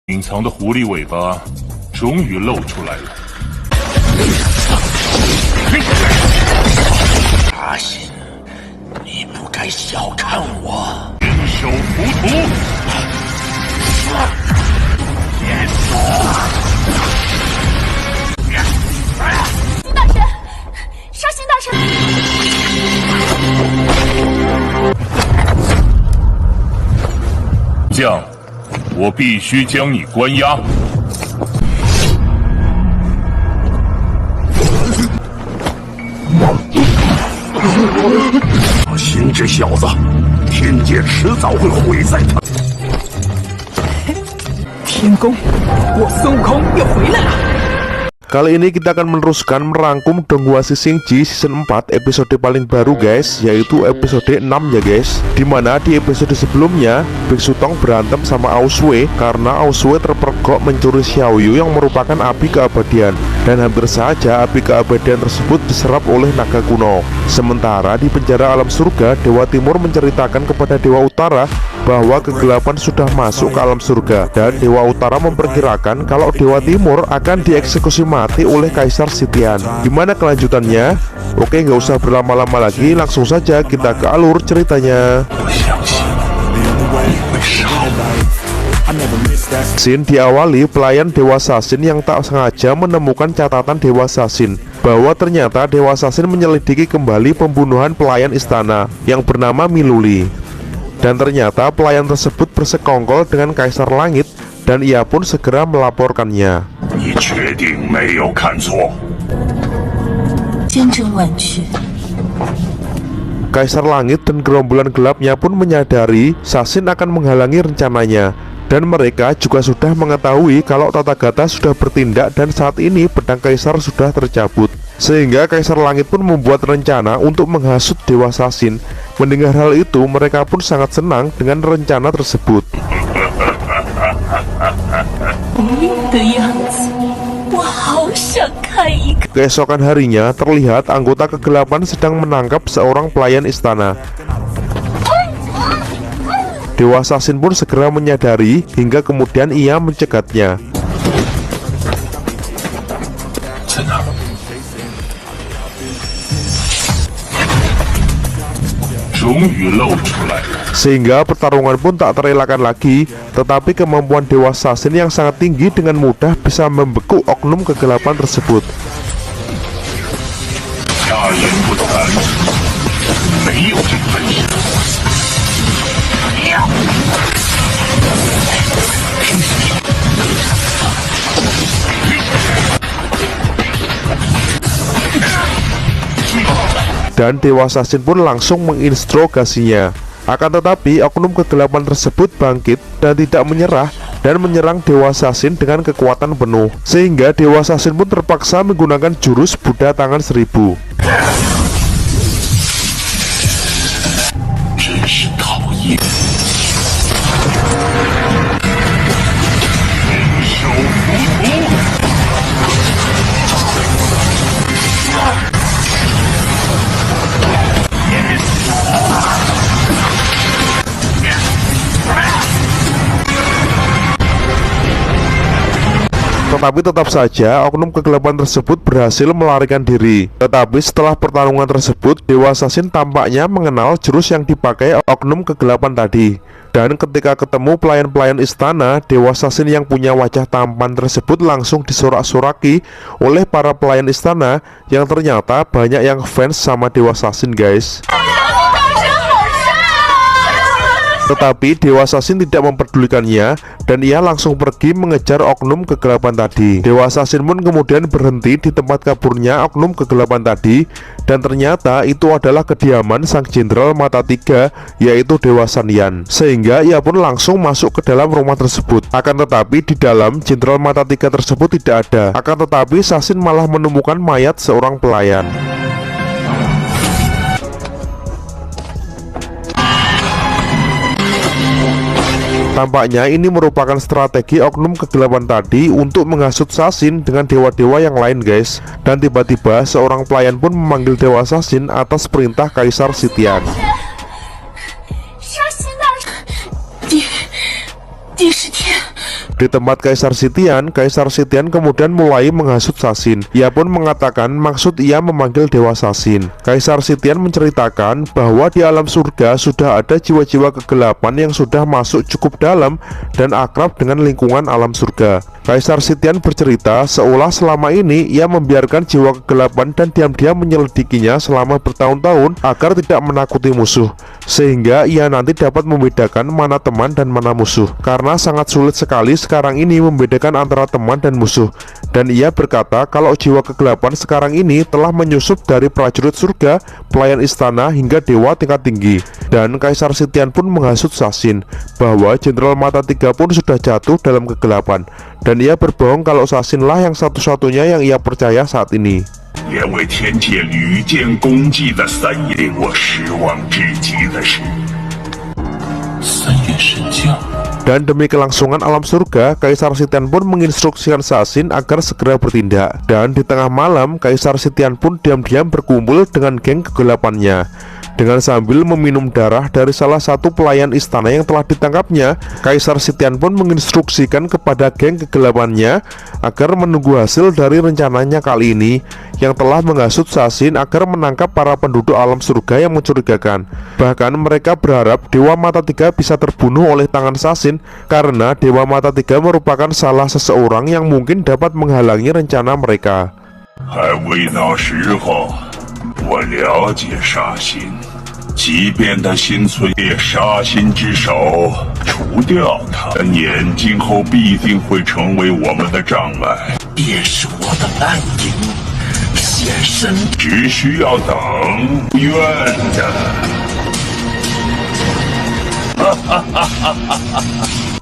隐藏的狐狸尾巴终于露出来了。阿信，你不该小看我。天手浮屠。大神，杀星大神！将，我必须将你关押。阿信这小子，天界迟早会毁在他。天宫，我孙悟空又回来了。 Kali ini kita akan meneruskan merangkum Donghua Xixing Ji season 4 episode paling baru guys, yaitu episode 6 ya guys. Dimana di episode sebelumnya Biksu Tong berantem sama Aosue karena Aosue terpergok mencuri Xiaoyu yang merupakan api keabadian. Dan hampir saja api keabadian tersebut diserap oleh naga kuno. Sementara di penjara alam surga, Dewa Timur menceritakan kepada Dewa Utara bahwa kegelapan sudah masuk ke alam surga. Dan Dewa Utara memperkirakan kalau Dewa Timur akan dieksekusi mati oleh Kaisar Sitian. Gimana kelanjutannya? Oke, nggak usah berlama-lama lagi, langsung saja kita ke alur ceritanya. Scene diawali pelayan Dewa Sasin yang tak sengaja menemukan catatan Dewa Sasin bahwa ternyata Dewa Sasin menyelidiki kembali pembunuhan pelayan istana yang bernama Miluli. Dan ternyata pelayan tersebut bersekongkol dengan Kaisar Langit dan ia pun segera melaporkannya. Kaisar Langit dan gerombolan gelapnya pun menyadari Sasin akan menghalangi rencananya. Dan mereka juga sudah mengetahui kalau Tathagata sudah bertindak dan saat ini pedang Kaisar sudah tercabut. Sehingga Kaisar Langit pun membuat rencana untuk menghasut Dewa Sasin. Mendengar hal itu, mereka pun sangat senang dengan rencana tersebut. Keesokan harinya, terlihat anggota kegelapan sedang menangkap seorang pelayan istana. Dewa Sasin pun segera menyadari hingga kemudian ia mencegatnya. Sehingga pertarungan pun tak terelakkan lagi, tetapi kemampuan Dewa Sasin yang sangat tinggi dengan mudah bisa membekuk oknum kegelapan tersebut. Dan Dewa Sasin pun langsung menginterogasinya. Akan tetapi oknum kegelapan tersebut bangkit dan tidak menyerah dan menyerang Dewa Sasin dengan kekuatan penuh. Sehingga Dewa Sasin pun terpaksa menggunakan jurus Buddha Tangan 1000. Tetapi tetap saja oknum kegelapan tersebut berhasil melarikan diri. Tetapi setelah pertarungan tersebut, Dewa Sasin tampaknya mengenal jurus yang dipakai oknum kegelapan tadi. Dan ketika ketemu pelayan-pelayan istana, Dewa Sasin yang punya wajah tampan tersebut langsung disorak-soraki oleh para pelayan istana yang ternyata banyak yang fans sama Dewa Sasin guys. Tetapi Dewa Sasin tidak memperdulikannya dan ia langsung pergi mengejar oknum kegelapan tadi. Dewa Sasin pun kemudian berhenti di tempat kaburnya oknum kegelapan tadi. Dan ternyata itu adalah kediaman sang jenderal mata tiga, yaitu Dewa Sanyan. Sehingga ia pun langsung masuk ke dalam rumah tersebut. Akan tetapi di dalam jenderal mata tiga tersebut tidak ada. Akan tetapi Sasin malah menemukan mayat seorang pelayan. Tampaknya ini merupakan strategi oknum kegelapan tadi untuk menghasut Sasin dengan dewa-dewa yang lain guys. Dan tiba-tiba seorang pelayan pun memanggil Dewa Sasin atas perintah Kaisar Sitian. Di tempat Kaisar Sitian kemudian mulai menghasut Sasin. Ia pun mengatakan maksud ia memanggil Dewa Sasin. Kaisar Sitian menceritakan bahwa di alam surga sudah ada jiwa-jiwa kegelapan yang sudah masuk cukup dalam dan akrab dengan lingkungan alam surga. Kaisar Sitian bercerita seolah selama ini ia membiarkan jiwa kegelapan dan diam-diam menyelidikinya selama bertahun-tahun agar tidak menakuti musuh, sehingga ia nanti dapat membedakan mana teman dan mana musuh. Karena sangat sulit sekali sekarang ini membedakan antara teman dan musuh. Dan ia berkata kalau jiwa kegelapan sekarang ini telah menyusup dari prajurit surga, pelayan istana hingga dewa tingkat tinggi. Dan Kaisar Sitian pun menghasut Sasin bahwa Jenderal Mata Tiga pun sudah jatuh dalam kegelapan. Dan ia berbohong kalau Sasinlah yang satu-satunya yang ia percaya saat ini. 也为天界屡建功绩的三爷，令我失望至极的是，三眼神将。 Dan demi kelangsungan alam surga, Kaisar Sitian pun menginstruksikan Sasin agar segera bertindak. Dan di tengah malam, Kaisar Sitian pun diam-diam berkumpul dengan geng kegelapannya. Dengan sambil meminum darah dari salah satu pelayan istana yang telah ditangkapnya, Kaisar Sitian pun menginstruksikan kepada geng kegelapannya agar menunggu hasil dari rencananya kali ini, yang telah menghasut Sasin agar menangkap para penduduk alam surga yang mencurigakan. Bahkan mereka berharap Dewa Mata Tiga bisa terbunuh oleh tangan Sasin, karena Dewa Mata Tiga merupakan salah seseorang yang mungkin dapat menghalangi rencana mereka. 还未到时候。我了解杀心，即便他心存也杀心之手，除掉他，年今后必定会成为我们的障碍。也是我的暗影现身，只需要等，愿的。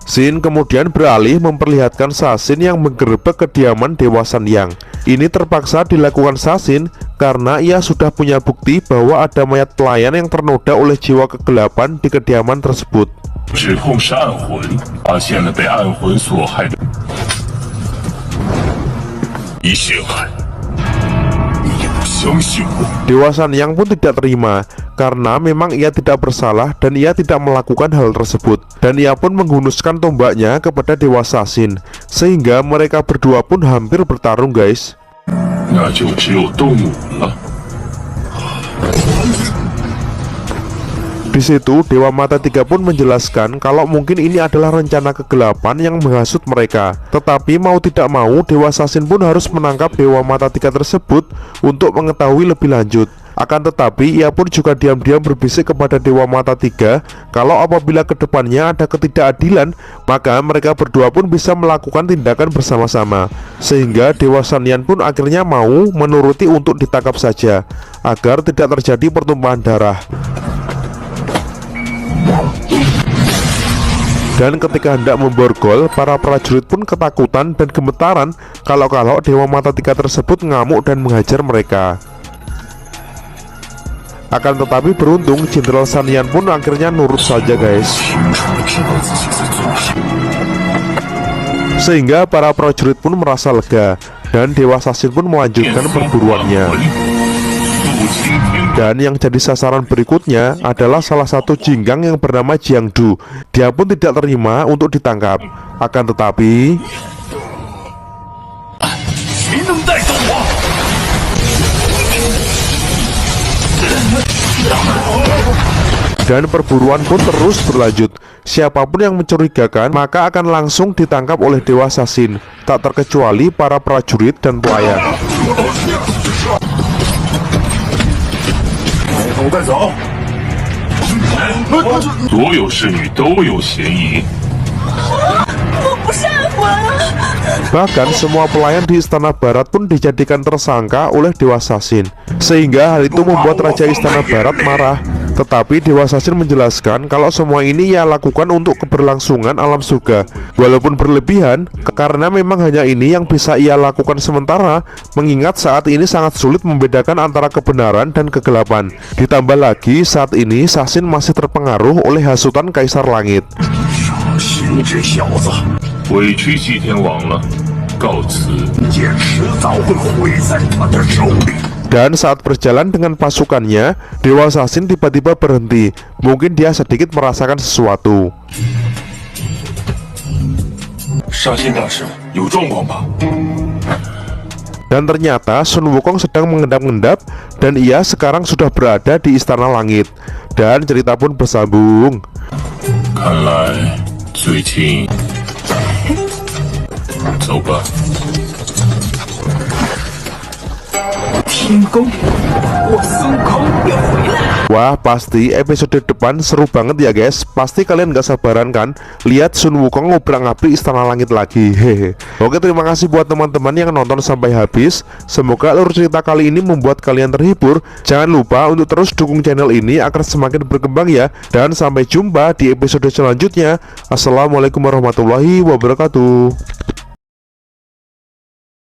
Sin kemudian beralih memperlihatkan Sasin yang menggerebek kediaman Dewa Sanyang. Ini terpaksa dilakukan Sasin karena ia sudah punya bukti bahwa ada mayat pelayan yang ternoda oleh jiwa kegelapan di kediaman tersebut. 指控是暗魂，发现了被暗魂所害的一血海。 Dewa Sanyang pun tidak terima karena memang ia tidak bersalah dan ia tidak melakukan hal tersebut. Dan ia pun menghunuskan tombaknya kepada Dewa Sasin, sehingga mereka berdua pun hampir bertarung, guys. Di situ Dewa Mata Tiga pun menjelaskan kalau mungkin ini adalah rencana kegelapan yang menghasut mereka. Tetapi mau tidak mau Dewa Sasin pun harus menangkap Dewa Mata Tiga tersebut untuk mengetahui lebih lanjut. Akan tetapi ia pun juga diam-diam berbisik kepada Dewa Mata Tiga kalau apabila kedepannya ada ketidakadilan, maka mereka berdua pun bisa melakukan tindakan bersama-sama. Sehingga Dewa Sanyan pun akhirnya mau menuruti untuk ditangkap saja, agar tidak terjadi pertumpahan darah. Dan ketika hendak memborgol, para prajurit pun ketakutan dan gemetaran kalau Dewa Mata Tiga tersebut ngamuk dan menghajar mereka. Akan tetapi beruntung Jenderal Sanyan pun akhirnya nurut saja, guys. Sehingga para prajurit pun merasa lega dan Dewa Sasin pun melanjutkan perburuannya. Dan yang jadi sasaran berikutnya adalah salah satu jinggang yang bernama Jiangdu. Dia pun tidak terima untuk ditangkap. Akan tetapi dan perburuan pun terus berlanjut. Siapapun yang mencurigakan maka akan langsung ditangkap oleh Dewa Sasin, tak terkecuali para prajurit dan pelayan. Bahkan semua pelayan di Istana Barat pun dijadikan tersangka oleh Dewa Sasin, sehingga hal itu membuat Raja Istana Barat marah. Tetapi Dewa Sasin menjelaskan kalau semua ini ia lakukan untuk keberlangsungan alam surga, walaupun berlebihan, karena memang hanya ini yang bisa ia lakukan sementara, mengingat saat ini sangat sulit membedakan antara kebenaran dan kegelapan. Ditambah lagi saat ini Sasin masih terpengaruh oleh hasutan Kaisar Langit. Dan saat berjalan dengan pasukannya, Dewa Sasin tiba-tiba berhenti. Mungkin dia sedikit merasakan sesuatu. 杀心大师，有状况吧？ Dan ternyata Sun Wukong sedang mengendap-endap dan ia sekarang sudah berada di Istana Langit. Dan cerita pun bersambung. 看来最近，走吧。 天宫，我孙悟空又回来了。 Wah, pasti episode depan seru banget ya guys. Pasti kalian gak sabaran kan lihat Sun Wukong ngobrak-ngabrik Istana Langit lagi. Hehe. Oke, terima kasih buat teman-teman yang nonton sampai habis. Semoga alur cerita kali ini membuat kalian terhibur. Jangan lupa untuk terus dukung channel ini agar semakin berkembang ya. Dan sampai jumpa di episode selanjutnya. Assalamualaikum warahmatullahi wabarakatuh.